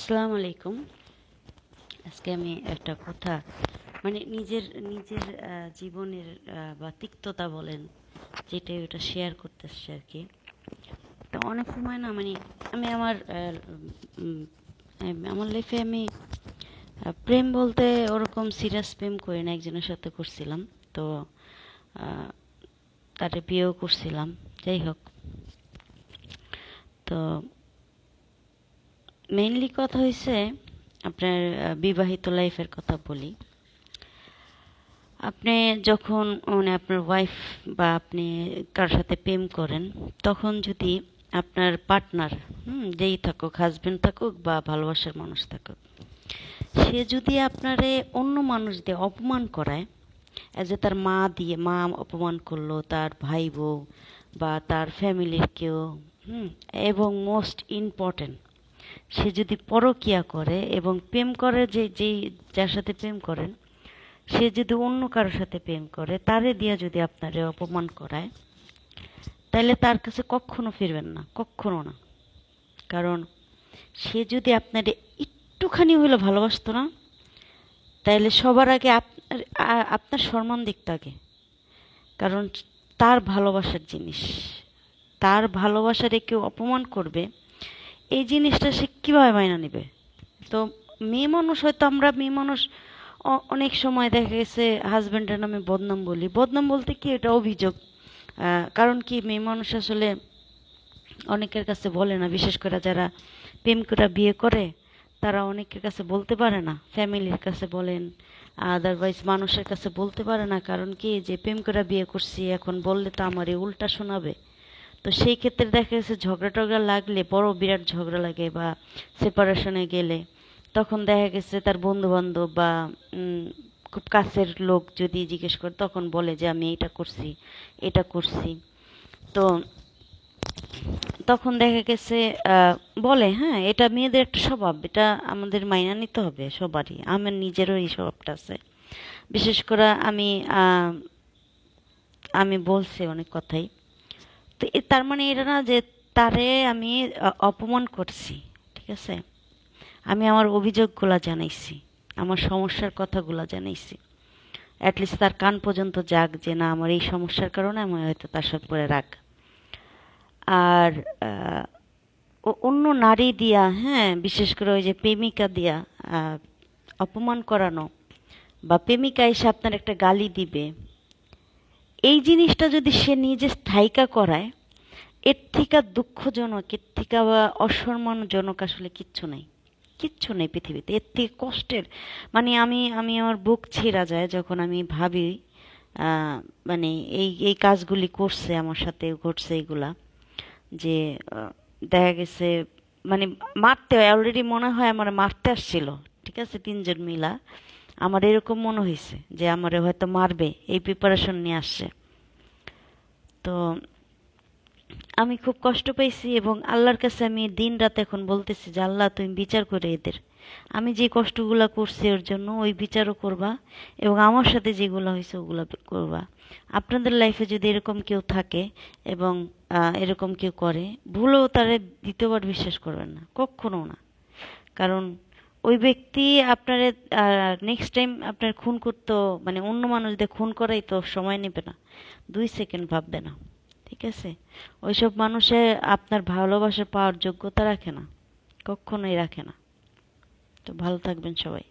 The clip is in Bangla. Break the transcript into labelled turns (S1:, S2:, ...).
S1: আসসালামু আলাইকুম। আজকে আমি একটা কথা নিজের নিজের জীবনের বা তিক্ততা বলেন যেটা ওটা শেয়ার করতেছি আর কি। তো অনেক সময় না আমি উম, আমার লাইফে আমি প্রেম বলতে ওরকম সিরিয়াস প্রেম করি না, একজনের সাথে করছিলাম। তো আহ, তারে বিয়েও করছিলাম। যাই হোক, তো মেইনলি কথা হয়েছে আপনার বিবাহিত লাইফের কথা বলি। আপনি যখন আপনার ওয়াইফ বা আপনি কারোর সাথে প্রেম করেন, তখন যদি আপনার পার্টনার যেই থাকুক, হাজবেন্ড থাকুক বা ভালোবাসার মানুষ থাকুক, সে যদি আপনারে অন্য মানুষ দিয়ে অপমান করায়, যে তার মা অপমান করলো, তার ভাই বউ বা তার ফ্যামিলির কেউ, এবং মোস্ট ইম্পর্টেন্ট, সে যদি পরকীয়া করে এবং প্রেম করে, যেই যার সাথে প্রেম করেন, সে যদি অন্য কারোর সাথে প্রেম করে, তারে দিয়া যদি আপনারে অপমান করায়, তাহলে তার কাছে কখনো ফিরবেন না, কখনো না। কারণ সে যদি আপনারে একটুখানি হইলো ভালোবাসতো না, তাইলে সবার আগে আপনার সম্মান দিকটা আগে। কারণ তার ভালোবাসার জিনিস, তার ভালোবাসারে কেউ অপমান করবে, এই জিনিসটা সে কীভাবে মাইনা নেবে? তো মেয়ে মানুষ, হয়তো আমরা মেয়ে মানুষ অনেক সময় দেখা গেছে হাজব্যান্ডের নামে বদনাম বলি। বদনাম বলতে কি, এটা অভিযোগ। কারণ কি, মেয়ে মানুষ আসলে অনেকের কাছে বলে না, বিশেষ করে যারা প্রেম করে বিয়ে করে, তারা অনেকের কাছে বলতে পারে না, ফ্যামিলির কাছে বলেন, আদারওয়াইজ মানুষের কাছে বলতে পারে না। কারণ কি, যে প্রেম করে বিয়ে করছি, এখন বললে তো আমার উল্টা শোনাবে। তো সেই ক্ষেত্রে দেখা গেছে ঝগড়া টগড়া লাগলে, বড় বিরাট ঝগড়া লাগে বা সেপারেশনে গেলে, তখন দেখা গেছে তার বন্ধু বান্ধব বা খুব কাছের লোক যদি জিজ্ঞেস করে, তখন বলে যে আমি এটা করছি, এটা করছি। তো তখন দেখা গেছে বলে, হ্যাঁ, এটা মেয়েদের একটা স্বভাব, এটা আমাদের মাইনা নিতে হবে সবারই। আমার নিজেরও এই স্বভাবটা আছে। বিশেষ করে আমি বলছি অনেক কথাই। তো তার মানে এটা না যে তারে আমি অপমান করছি, ঠিক আছে? আমি আমার অভিযোগগুলা জানাইছি, আমার সমস্যার কথাগুলা জানাইছি। অ্যাটলিস্ট তার কান পর্যন্ত যাক, যে না, আমার এই সমস্যার কারণে আমি হয়তো তার সাথে পরে রাগ। আর অন্য নারী দিয়া, হ্যাঁ, বিশেষ করে ওই যে প্রেমিকা দিয়া আহ, অপমান করানো, বা প্রেমিকা এসে আপনার একটা গালি দিবে, এই জিনিসটা যদি সে নিজে স্থায়িকা করায়, এর থেকে দুঃখজনক, এর থেকে বা অসম্মানজনক আসলে কিচ্ছু নেই। কিচ্ছু নেই পৃথিবীতে এর থেকে কষ্টের। আমি আমি আমার বুক ছিঁড়া যায় যখন আমি ভাবি আহ, মানে এই কাজগুলি করছে, আমার সাথে ঘটছে এগুলা। যে দেখা গেছে মানে মারতে হয়, অলরেডি মনে হয় আমার মারতে আসছিল, ঠিক আছে, তিনজন মিলা। আমার এরকম মনে হয়েছে যে আমারে হয়তো মারবে, এই প্রিপারেশন নিয়ে আসছে। তো আমি খুব কষ্ট পেয়েছি এবং আল্লাহর কাছে আমি দিন রাত এখন বলতেছি যে আল্লাহ, তুমি বিচার করে এদের। আমি যে কষ্টগুলা করছি ওর জন্য ওই বিচারও করবা, এবং আমার সাথে যেগুলো হয়েছে ওগুলো করবা। আপনাদের লাইফে যদি এরকম কেউ থাকে এবং এরকম কেউ করে, ভুলেও তারে দ্বিতীয়বার বিশ্বাস করবেন না, কখনো না। কারণ ওই ব্যক্তি আপনার নেক্সট টাইম আপনার খুন করতো, অন্য মানুষদের খুন করাই তো সময় নেবে না, 2 সেকেন্ড ভাববে না, ঠিক আছে? ওইসব মানুষে আপনার ভালোবাসা পাওয়ার যোগ্যতা রাখে না, কখনোই রাখে না। তো ভালো থাকবেন সবাই।